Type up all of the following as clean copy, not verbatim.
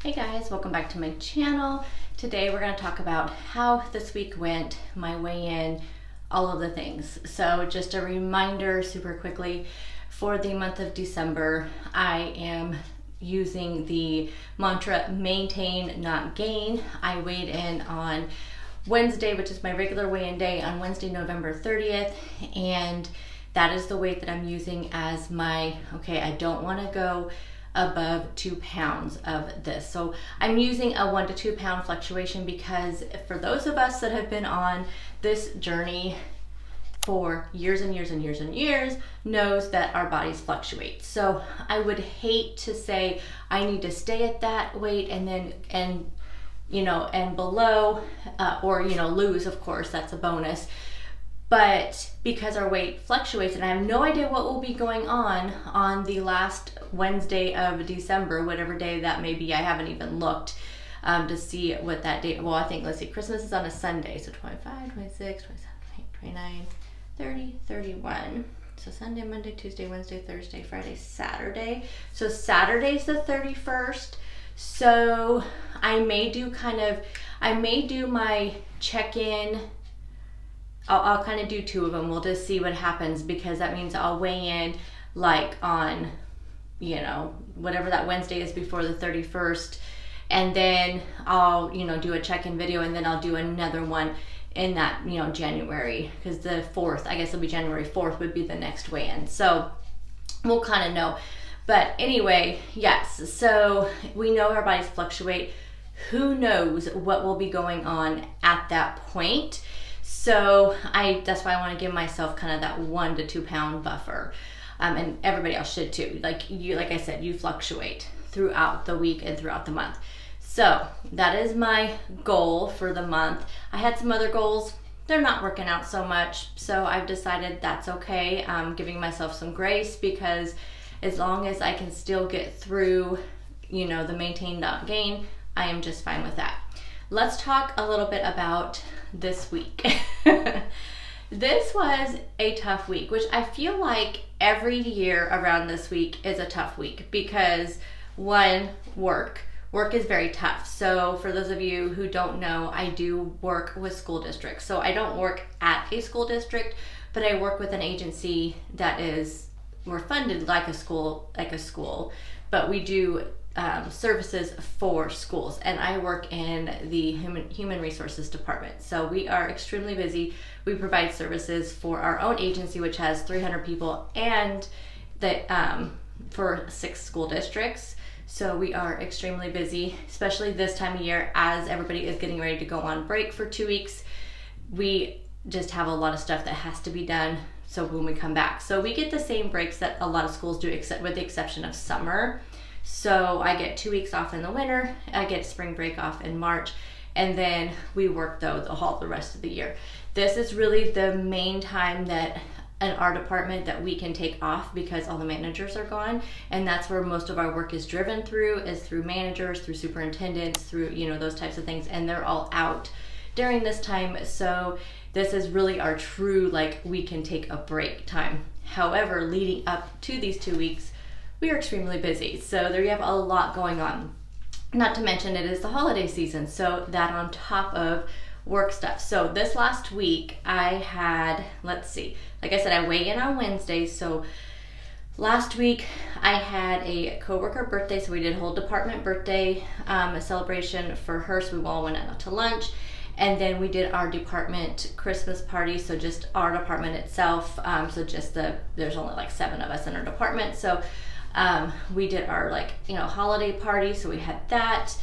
Hey guys, welcome back to my channel. Today we're going to talk about how this week went, my weigh-in, all of the things. So just a reminder super quickly, for the month of December, I am using the mantra maintain, not gain. I weighed in on Wednesday, which is my regular weigh-in day, on Wednesday, November 30th, and that is the weight that I'm using as my, okay, I don't want to go above 2 pounds of this. So I'm using a 1 to 2 pound fluctuation because for those of us that have been on this journey for years and years and years and years knows that our bodies fluctuate. So I would hate to say I need to stay at that weight and then and below or lose, of course, that's a bonus. But because our weight fluctuates and I have no idea what will be going on the last Wednesday of December, whatever day that may be, I haven't even looked to see what that date, well, I think, let's see, Christmas is on a Sunday, so 25, 26, 27, 29, 30, 31. So Sunday, Monday, Tuesday, Wednesday, Thursday, Friday, Saturday. So Saturday's the 31st. So I may do my check-in. I'll kind of do 2 of them. We'll just see what happens, because that means I'll weigh in like on, whatever that Wednesday is before the 31st. And then I'll, do a check-in video, and then I'll do another one in that, January, because the 4th, I guess it'll be January 4th would be the next weigh-in. So we'll kind of know. But anyway, yes, so we know our bodies fluctuate. Who knows what will be going on at that point? So that's why I want to give myself kind of that 1 to 2 pound buffer. And everybody else should too. Like I said, you fluctuate throughout the week and throughout the month. So that is my goal for the month. I had some other goals. They're not working out so much. So I've decided that's okay. I'm giving myself some grace, because as long as I can still get through, the maintain, not gain, I am just fine with that. Let's talk a little bit about this week. This was a tough week, which I feel like every year around this week is a tough week, because one, work is very tough. So for those of you who don't know, I do work with school districts. So I don't work at a school district, but I work with an agency that we're funded like a school, but we do services for schools, and I work in the human resources department. So we are extremely busy. We provide services for our own agency, which has 300 people, and for 6 school districts. So we are extremely busy, especially this time of year as everybody is getting ready to go on break for 2 weeks. We just have a lot of stuff that has to be done. So when we come back, so we get the same breaks that a lot of schools do, except with the exception of summer. So I get 2 weeks off in the winter, I get spring break off in March, and then we work the rest of the year. This is really the main time that in our department that we can take off, because all the managers are gone, and that's where most of our work is driven through managers, through superintendents, through those types of things, and they're all out during this time. So this is really our true, we can take a break time. However, leading up to these 2 weeks, we are extremely busy. So there you have a lot going on. Not to mention it is the holiday season, so that on top of work stuff. So this last week I had, let's see, like I said, I weigh in on Wednesdays. So last week I had a coworker birthday, so we did a whole department birthday, a celebration for her. So we all went out to lunch. And then we did our department Christmas party, so just our department itself. So just there's only 7 of us in our department. So we did our holiday party, so we had that.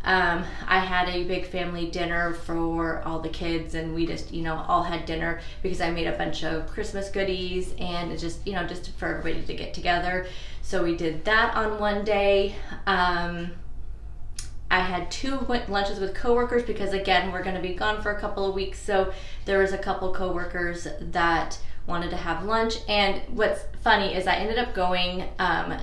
I had a big family dinner for all the kids, and we just all had dinner because I made a bunch of Christmas goodies, and just for everybody to get together. So we did that on one day. I had 2 lunches with coworkers, because again, we're going to be gone for a couple of weeks. So there was a couple coworkers that wanted to have lunch. And what's funny is I ended up going,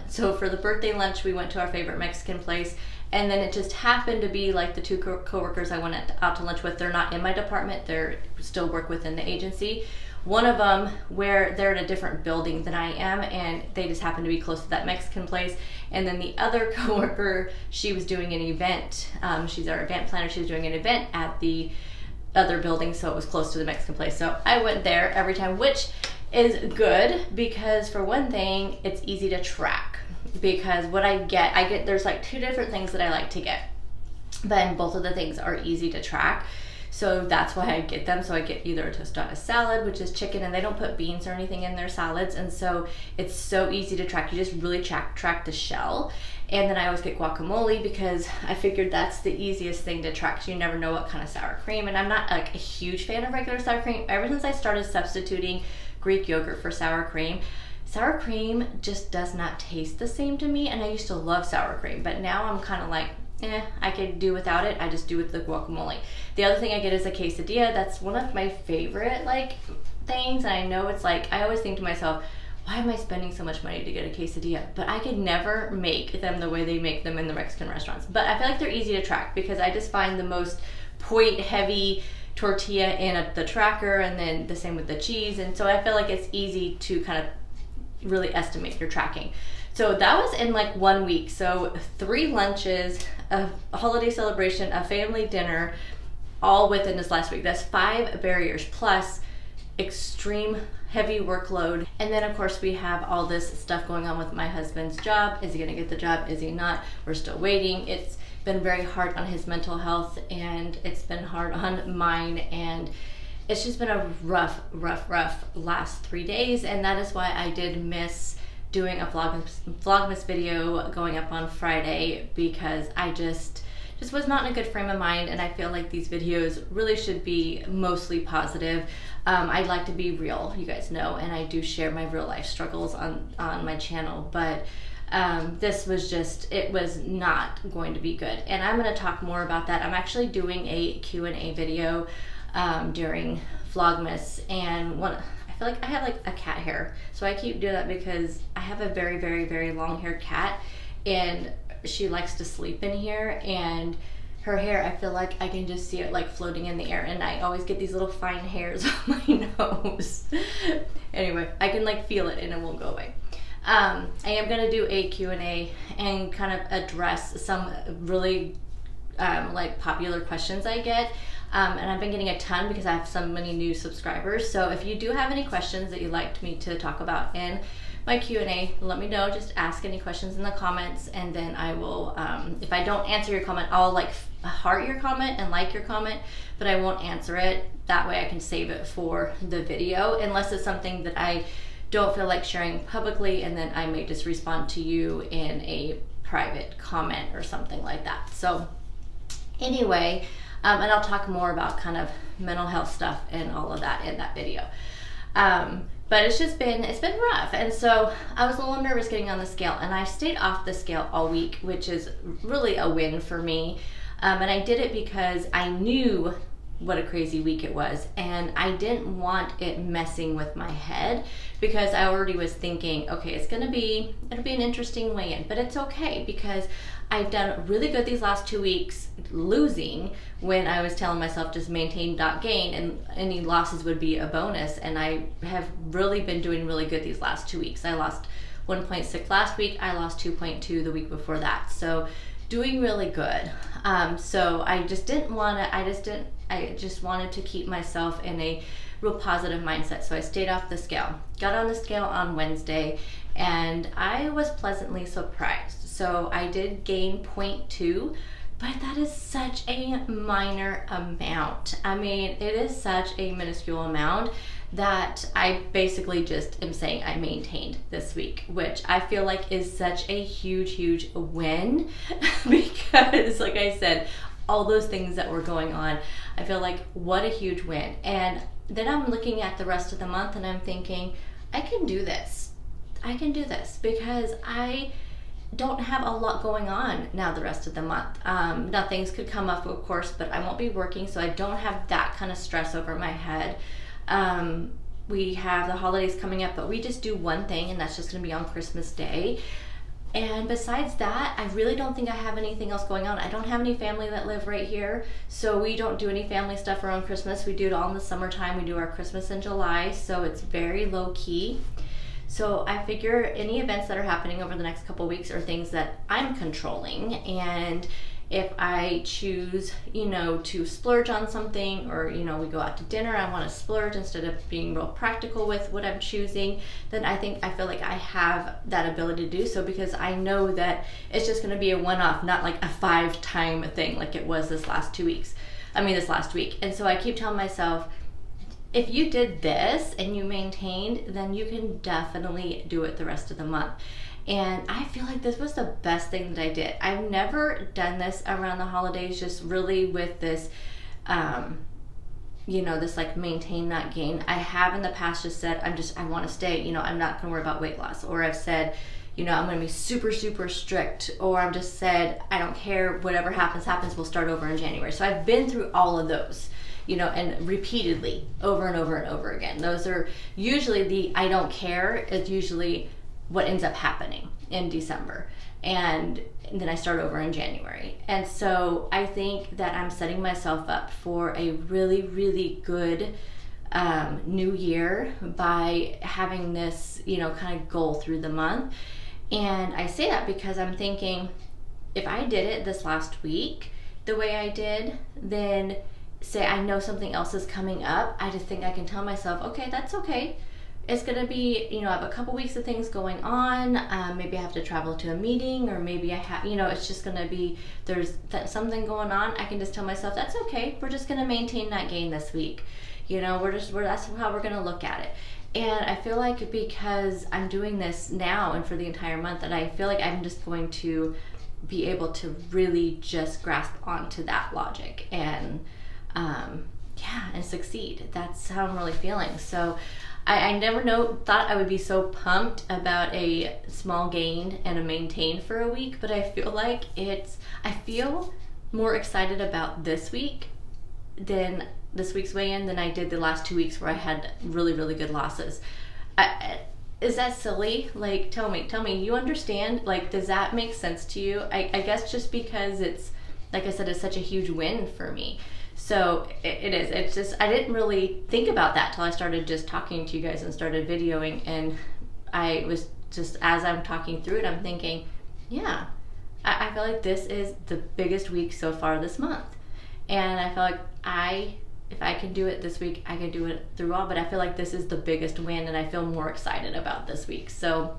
so for the birthday lunch, we went to our favorite Mexican place. And then it just happened to be the 2 coworkers I went out to lunch with. They're not in my department. They still work within the agency. One of them where they're in a different building than I am, and they just happen to be close to that Mexican place. And then the other coworker, she was doing an event. She's our event planner. She was doing an event at the other building, so it was close to the Mexican place. So I went there every time, which is good because for one thing, it's easy to track. Because what I get, there's like 2 different things that I like to get, but both of the things are easy to track. So that's why I get them. So I get either a tostada salad, which is chicken, and they don't put beans or anything in their salads. And so it's so easy to track. You just really track the shell. And then I always get guacamole because I figured that's the easiest thing to track. So you never know what kind of sour cream. And I'm not like a huge fan of regular sour cream. Ever since I started substituting Greek yogurt for sour cream just does not taste the same to me. And I used to love sour cream, but now I'm kind of like, I could do without it. I just do with the guacamole. The other thing I get is a quesadilla. That's one of my favorite like things. And I know it's like, I always think to myself, why am I spending so much money to get a quesadilla? But I could never make them the way they make them in the Mexican restaurants. But I feel like they're easy to track because I just find the most point heavy tortilla in the tracker, and then the same with the cheese. And so I feel like it's easy to kind of really estimate your tracking. So that was in like 1 week. So 3 lunches, a holiday celebration, a family dinner, all within this last week. That's 5 barriers plus extreme heavy workload. And then of course we have all this stuff going on with my husband's job. Is he gonna get the job? Is he not? We're still waiting. It's been very hard on his mental health, and it's been hard on mine, and it's just been a rough last 3 days. And that is why I did miss doing a Vlogmas video going up on Friday, because I just was not in a good frame of mind. And I feel like these videos really should be mostly positive. I'd like to be real, you guys know, and I do share my real life struggles on my channel, but this was just, it was not going to be good. And I'm going to talk more about that. I'm actually doing a Q&A video during Vlogmas, and I feel like I have like a cat hair, so I keep doing that because I have a very long haired cat, and she likes to sleep in here, and her hair, I feel like I can just see it like floating in the air, and I always get these little fine hairs on my nose. Anyway, I can like feel it and it won't go away. I am gonna do a Q&A and kind of address some really like popular questions I get. And I've been getting a ton because I have so many new subscribers. So if you do have any questions that you'd like me to talk about in my Q&A, let me know. Just ask any questions in the comments, and then I will, if I don't answer your comment, I'll like heart your comment and like your comment, but I won't answer it. That way I can save it for the video, unless it's something that I don't feel like sharing publicly, and then I may just respond to you in a private comment or something like that. So anyway, and I'll talk more about kind of mental health stuff and all of that in that video. But it's been rough. And so I was a little nervous getting on the scale, and I stayed off the scale all week, which is really a win for me. And I did it because I knew what a crazy week it was, and I didn't want it messing with my head, because I already was thinking, okay, it'll be an interesting weigh-in, but it's okay because I've done really good these last 2 weeks losing, when I was telling myself just maintain, not gain, and any losses would be a bonus. And I have really been doing really good these last 2 weeks. I lost 1.6 last week. I lost 2.2 the week before that. So doing really good. So I just didn't want to, I just wanted to keep myself in a real positive mindset. So I stayed off the scale, got on the scale on Wednesday, and I was pleasantly surprised. So I did gain 0.2, but that is such a minor amount. I mean, it is such a minuscule amount that I basically just am saying I maintained this week, which I feel like is such a huge win because like I said, all those things that were going on, I feel like what a huge win. And then I'm looking at the rest of the month and I'm thinking, I can do this. I can do this because I don't have a lot going on now the rest of the month. Now things could come up, of course, but I won't be working, so I don't have that kind of stress over my head. We have the holidays coming up, but we just do one thing, and that's just gonna be on Christmas Day. And besides that, I really don't think I have anything else going on. I don't have any family that live right here, so we don't do any family stuff around Christmas. We do it all in the summertime. We do our Christmas in July, so it's very low key. So I figure any events that are happening over the next couple of weeks are things that I'm controlling, and if I choose, to splurge on something, or, we go out to dinner, I want to splurge instead of being real practical with what I'm choosing, then I feel like I have that ability to do so, because I know that it's just going to be a one-off, not like a 5-time thing like it was this last week. And so I keep telling myself, if you did this and you maintained, then you can definitely do it the rest of the month. And I feel like this was the best thing that I did. I've never done this around the holidays, just really with this, this like maintain, not gain. I have in the past just said, I want to stay, I'm not going to worry about weight loss. Or I've said, I'm going to be super, super strict. Or I've just said, I don't care, whatever happens, we'll start over in January. So I've been through all of those, and repeatedly over and over and over again. Those are usually the I don't care. It's usually what ends up happening in December, and then I start over in January. And so I think that I'm setting myself up for a really, really good new year by having this, kind of goal through the month. And I say that because I'm thinking, if I did it this last week the way I did, then say I know something else is coming up, I just think I can tell myself, okay, that's okay. It's going to be, I have a couple weeks of things going on. Maybe I have to travel to a meeting, or maybe I have, it's just going to be, there's something going on. I can just tell myself, that's okay. We're just going to maintain that gain this week. That's how we're going to look at it. And I feel like because I'm doing this now and for the entire month, that I feel like I'm just going to be able to really just grasp onto that logic and, and succeed. That's how I'm really feeling. So I never thought I would be so pumped about a small gain and a maintain for a week, but I feel like I feel more excited about this week than this week's weigh-in than I did the last 2 weeks where I had really, really good losses. Is that silly? Like, tell me, you understand? Like, does that make sense to you? I guess just because it's, like I said, it's such a huge win for me. So it is. It's just, I didn't really think about that till I started just talking to you guys and started videoing. And I was just, as I'm talking through it, I'm thinking, yeah, I feel like this is the biggest week so far this month. And I feel like if I can do it this week, I can do it through all. But I feel like this is the biggest win, and I feel more excited about this week. So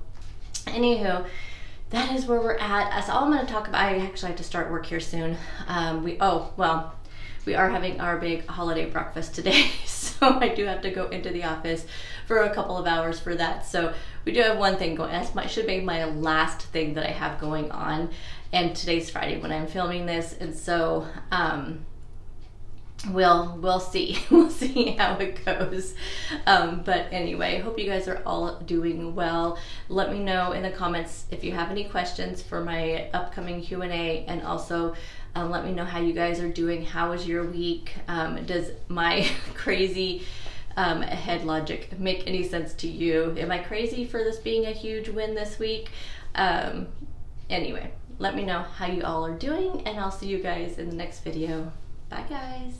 anywho, that is where we're at. That's all I'm going to talk about. I actually have to start work here soon. We are having our big holiday breakfast today, so I do have to go into the office for a couple of hours for that. So we do have one thing going. That should be my last thing that I have going on. And today's Friday when I'm filming this, and so we'll see. We'll see how it goes. But anyway, hope you guys are all doing well. Let me know in the comments if you have any questions for my upcoming Q&A, and also let me know how you guys are doing. How was your week? Does my crazy head logic make any sense to you? Am I crazy for this being a huge win this week? Anyway, let me know how you all are doing, and I'll see you guys in the next video. Bye, guys.